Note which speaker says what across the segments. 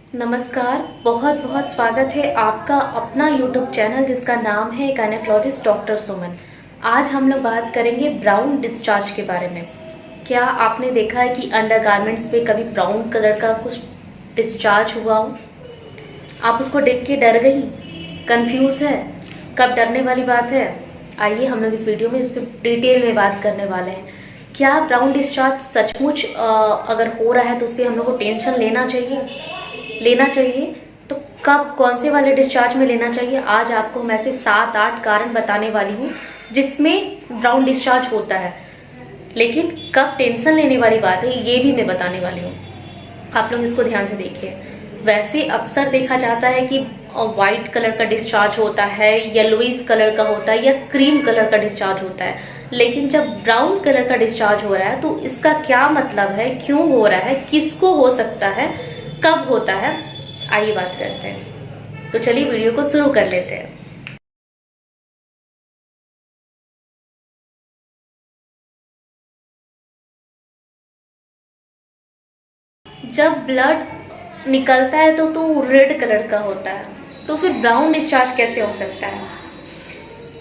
Speaker 1: नमस्कार, बहुत बहुत स्वागत है आपका अपना YouTube चैनल जिसका नाम है गायनेकोलॉजिस्ट डॉक्टर सुमन। आज हम लोग बात करेंगे ब्राउन डिस्चार्ज के बारे में। क्या आपने देखा है कि अंडरगारमेंट्स पे कभी ब्राउन कलर का कुछ डिस्चार्ज हुआ हो? आप उसको देख के डर गई, कंफ्यूज है? कब डरने वाली बात है? आइए हम लोग इस वीडियो में इस पर डिटेल में बात करने वाले हैं। क्या ब्राउन डिस्चार्ज सचमुच अगर हो रहा है तो उससे हम लोग को टेंशन लेना चाहिए तो कब, कौन से वाले डिस्चार्ज में लेना चाहिए? आज आपको मैं से 7-8 कारण बताने वाली हूँ जिसमें ब्राउन डिस्चार्ज होता है, लेकिन कब टेंशन लेने वाली बात है ये भी मैं बताने वाली हूँ। आप लोग इसको ध्यान से देखिए। वैसे अक्सर देखा जाता है कि वाइट कलर का डिस्चार्ज होता है, येलोइश कलर का होता है या क्रीम कलर का डिस्चार्ज होता है, लेकिन जब ब्राउन कलर का डिस्चार्ज हो रहा है तो इसका क्या मतलब है, क्यों हो रहा है, किसको हो सकता है, कब होता है? आइए बात करते हैं। तो चलिए वीडियो को शुरू कर लेते हैं। जब ब्लड निकलता है तो रेड कलर का होता है, तो फिर ब्राउन डिस्चार्ज कैसे हो सकता है?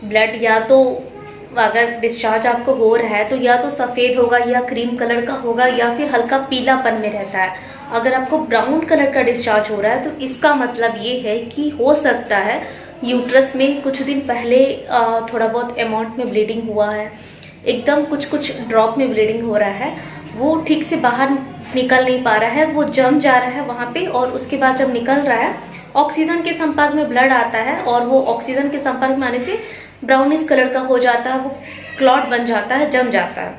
Speaker 1: ब्लड या तो अगर डिस्चार्ज आपको हो रहा है तो या तो सफ़ेद होगा या क्रीम कलर का होगा या फिर हल्का पीलापन में रहता है। अगर आपको ब्राउन कलर का डिस्चार्ज हो रहा है तो इसका मतलब ये है कि हो सकता है यूट्रस में कुछ दिन पहले थोड़ा बहुत अमाउंट में ब्लीडिंग हुआ है, एकदम कुछ ड्रॉप में ब्लीडिंग हो रहा है, वो ठीक से बाहर निकल नहीं पा रहा है, वो जम जा रहा है वहाँ पे, और उसके बाद जब निकल रहा है ऑक्सीजन के संपर्क में ब्लड आता है और वो ऑक्सीजन के संपर्क में आने से ब्राउनिश कलर का हो जाता है, वो क्लॉट बन जाता है, जम जाता है।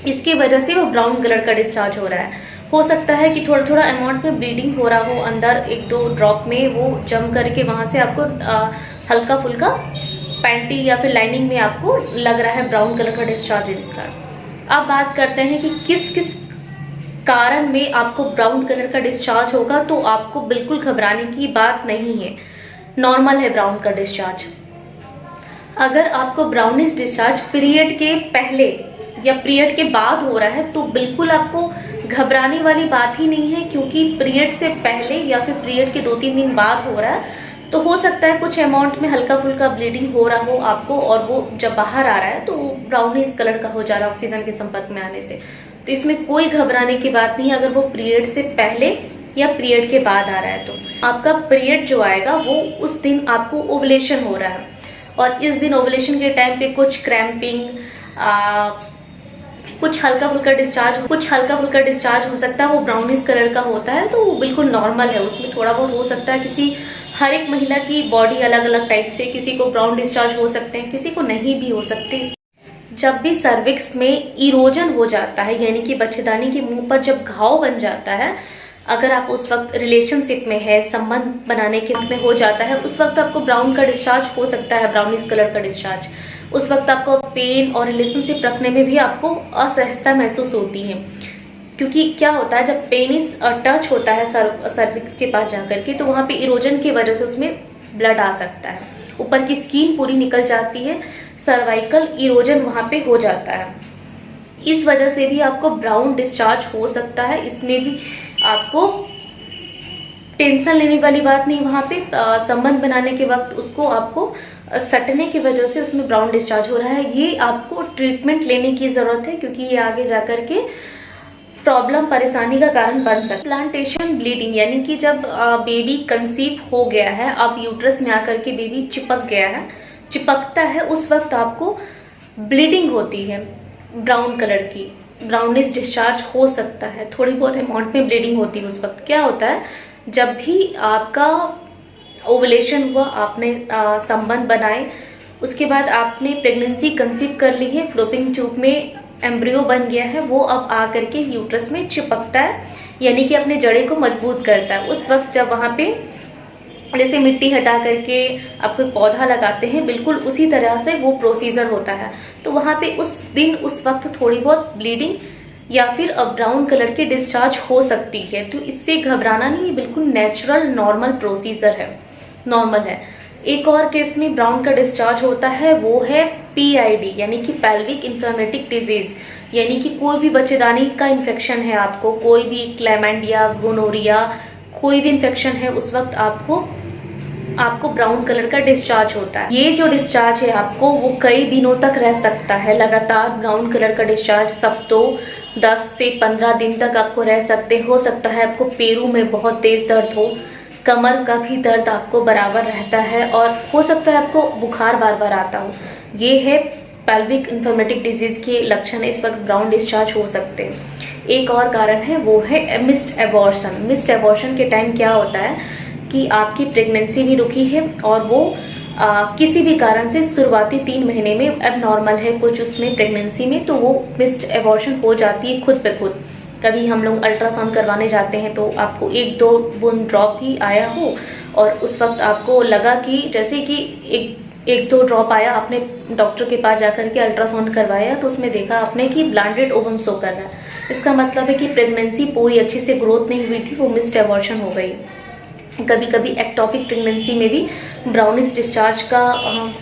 Speaker 1: इसकी वजह से वो ब्राउन कलर का डिस्चार्ज हो रहा है। हो सकता है कि थोड़ा थोड़ा अमाउंट में ब्लीडिंग हो रहा हो, अंदर 1-2 ड्रॉप में वो जम करके वहाँ से आपको हल्का फुल्का पैंटी या फिर लाइनिंग में आपको लग रहा है ब्राउन कलर का डिस्चार्ज दिख रहा है। अब बात करते हैं कि किस किस कारण में आपको ब्राउन कलर का डिस्चार्ज होगा। तो आपको बिल्कुल घबराने की बात नहीं है, नॉर्मल है ब्राउन का डिस्चार्ज। अगर आपको ब्राउनिश डिस्चार्ज पीरियड के पहले या पीरियड के बाद हो रहा है तो बिल्कुल आपको घबराने वाली बात ही नहीं है, क्योंकि पीरियड से पहले या फिर पीरियड के 2-3 दिन बाद हो रहा है तो हो सकता है कुछ अमाउंट में हल्का फुल्का ब्लीडिंग हो रहा हो आपको, और वो जब बाहर आ रहा है तो वो ब्राउनिश कलर का हो जा रहा है ऑक्सीजन के संपर्क में आने से। तो इसमें कोई घबराने की बात नहीं है अगर वो पीरियड से पहले या पीरियड के बाद आ रहा है। तो आपका पीरियड जो आएगा वो उस दिन आपको ओवुलेशन हो रहा है, और इस दिन ओवुलेशन के टाइम पे कुछ क्रैम्पिंग, कुछ हल्का फुल्का डिस्चार्ज हो सकता है, वो ब्राउनिश कलर का होता है, तो वो बिल्कुल नॉर्मल है। उसमें थोड़ा बहुत हो सकता है, हर एक महिला की बॉडी अलग अलग टाइप से, किसी को ब्राउन डिस्चार्ज हो सकते हैं, किसी को नहीं भी हो सकते। जब भी सर्विक्स में इरोजन हो जाता है, यानी कि बच्चेदानी के मुंह पर जब घाव बन जाता है, अगर आप उस वक्त रिलेशनशिप में है, संबंध बनाने के में हो जाता है, उस वक्त आपको ब्राउन का डिस्चार्ज हो सकता है, ब्राउनिश कलर का डिस्चार्ज। उस वक्त आपको पेन और रिलेशनशिप रखने में भी आपको असहजता महसूस होती है, क्योंकि क्या होता है जब पेनिस टच होता है सर्विक्स के पास जाकर के, तो वहाँ पे इरोजन की वजह से उसमें ब्लड आ सकता है, ऊपर की स्किन पूरी निकल जाती है, सर्वाइकल इरोजन वहाँ पे हो जाता है। इस वजह से भी आपको ब्राउन डिस्चार्ज हो सकता है। इसमें भी आपको टेंशन लेने वाली बात नहीं। वहाँ पे संबंध बनाने के वक्त उसको आपको सटने की वजह से उसमें ब्राउन डिस्चार्ज हो रहा है, ये आपको ट्रीटमेंट लेने की ज़रूरत है, क्योंकि ये आगे जाकर के प्रॉब्लम, परेशानी का कारण बन सकता है। प्लांटेशन ब्लीडिंग, यानी कि जब बेबी कंसीव हो गया है, अब यूट्रस में आकर के बेबी चिपकता है, उस वक्त आपको ब्लीडिंग होती है ब्राउन कलर की, ब्राउनिश डिस्चार्ज हो सकता है, थोड़ी बहुत अमाउंट में ब्लीडिंग होती है। उस वक्त क्या होता है, जब भी आपका ओवुलेशन हुआ, आपने संबंध बनाए, उसके बाद आपने प्रेगनेंसी कंसीव कर ली है, फ्लोपिंग ट्यूब में एम्ब्रियो बन गया है, वो अब आकर के यूट्रस में चिपकता है, यानी कि अपने जड़े को मजबूत करता है। उस वक्त जब वहाँ पे जैसे मिट्टी हटा करके आप कोई पौधा लगाते हैं, बिल्कुल उसी तरह से वो प्रोसीजर होता है। तो वहाँ पे उस दिन, उस वक्त थोड़ी बहुत ब्लीडिंग या फिर ब्राउन कलर की डिस्चार्ज हो सकती है, तो इससे घबराना नहीं है, बिल्कुल नेचुरल नॉर्मल प्रोसीजर है, नॉर्मल है। एक और केस में ब्राउन का डिस्चार्ज होता है, वो है PID, यानी कि पेल्विक इन्फ्लेमेटिक डिजीज, यानी कि कोई भी बच्चेदानी का इन्फेक्शन है आपको, कोई भी क्लैमाइडिया, गोनोरिया, कोई भी इन्फेक्शन है उस वक्त आपको ब्राउन कलर का डिस्चार्ज होता है। ये जो डिस्चार्ज है आपको वो कई दिनों तक रह सकता है। लगातार ब्राउन कलर का डिस्चार्ज सब तो 10 से 15 दिन तक आपको रह सकते हो सकता है आपको पेरू में बहुत तेज दर्द हो, कमर का भी दर्द आपको बराबर रहता है और हो सकता है आपको बुखार बार बार आता हो। ये है पेल्विक इन्फ्लेमेटिक डिजीज के लक्षण, इस वक्त ब्राउन डिस्चार्ज हो सकते हैं। एक और कारण है वो है मिस्ड एबॉर्शन। मिस्ड एबॉर्शन के टाइम क्या होता है कि आपकी प्रेगनेंसी भी रुकी है और वो किसी भी कारण से शुरुआती 3 महीने में एबनॉर्मल है कुछ उसमें प्रेगनेंसी में, तो वो मिस्ड एबॉर्शन हो जाती है खुद पे खुद। कभी हम लोग अल्ट्रासाउंड करवाने जाते हैं तो आपको 1-2 बूंद ड्रॉप ही आया हो और उस वक्त आपको लगा कि जैसे कि एक 2 ड्रॉप आया, आपने डॉक्टर के पास जाकर के अल्ट्रासाउंड करवाया तो उसमें देखा आपने कि ब्लाइंडेड ओवम शो कर रहा है। इसका मतलब है कि प्रेगनेंसी पूरी अच्छे से ग्रोथ नहीं हुई थी, वो मिस्ड एबॉर्शन हो गई। कभी कभी एक्टोपिक प्रेगनेंसी में भी ब्राउनिश डिस्चार्ज का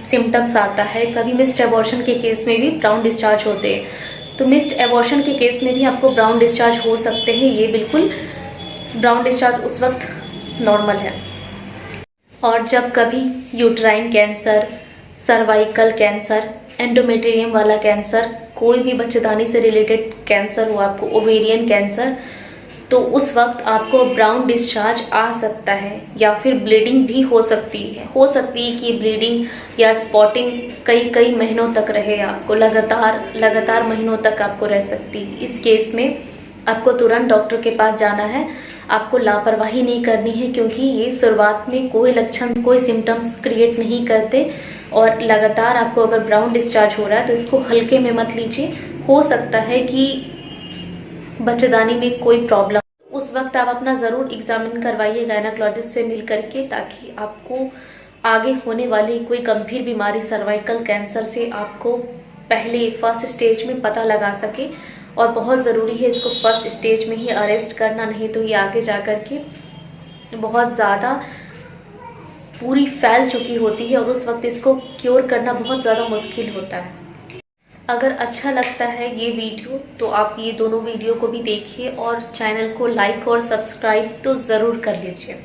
Speaker 1: सिम्टम्स आता है। कभी मिस्ड एबॉर्शन के केस में भी ब्राउन डिस्चार्ज होते हैं। तो मिस्ड एबॉर्शन के केस में भी आपको ब्राउन डिस्चार्ज हो सकते हैं। ये बिल्कुल ब्राउन डिस्चार्ज उस वक्त नॉर्मल है। और जब कभी uterine cancer, cervical cancer, endometrium वाला कैंसर, कोई भी बच्चेदानी से रिलेटेड कैंसर हो, आपको ओवेरियन कैंसर, तो उस वक्त आपको ब्राउन डिस्चार्ज आ सकता है या फिर ब्लीडिंग भी हो सकती है। कि ब्लीडिंग या स्पॉटिंग कई महीनों तक रहे, आपको लगातार महीनों तक आपको रह सकती है। इस केस में आपको तुरंत डॉक्टर के पास जाना है। आपको लापरवाही नहीं करनी है क्योंकि ये शुरुआत में कोई लक्षण, कोई सिम्टम्स क्रिएट नहीं करते और लगातार आपको अगर ब्राउन डिस्चार्ज हो रहा है तो इसको हल्के में मत लीजिए। हो सकता है कि बच्चेदानी में कोई प्रॉब्लम, उस वक्त आप अपना ज़रूर एग्जामिन करवाइए गायनेकोलॉजिस्ट से मिल करके, ताकि आपको आगे होने वाली कोई गंभीर बीमारी सर्वाइकल कैंसर से आपको पहले फर्स्ट स्टेज में पता लगा सके। और बहुत ज़रूरी है इसको फर्स्ट स्टेज में ही अरेस्ट करना, नहीं तो ये आगे जा कर के बहुत ज़्यादा पूरी फैल चुकी होती है और उस वक्त इसको क्योर करना बहुत ज़्यादा मुश्किल होता है। अगर अच्छा लगता है ये वीडियो तो आप ये दोनों वीडियो को भी देखिए और चैनल को लाइक और सब्सक्राइब तो ज़रूर कर लीजिए।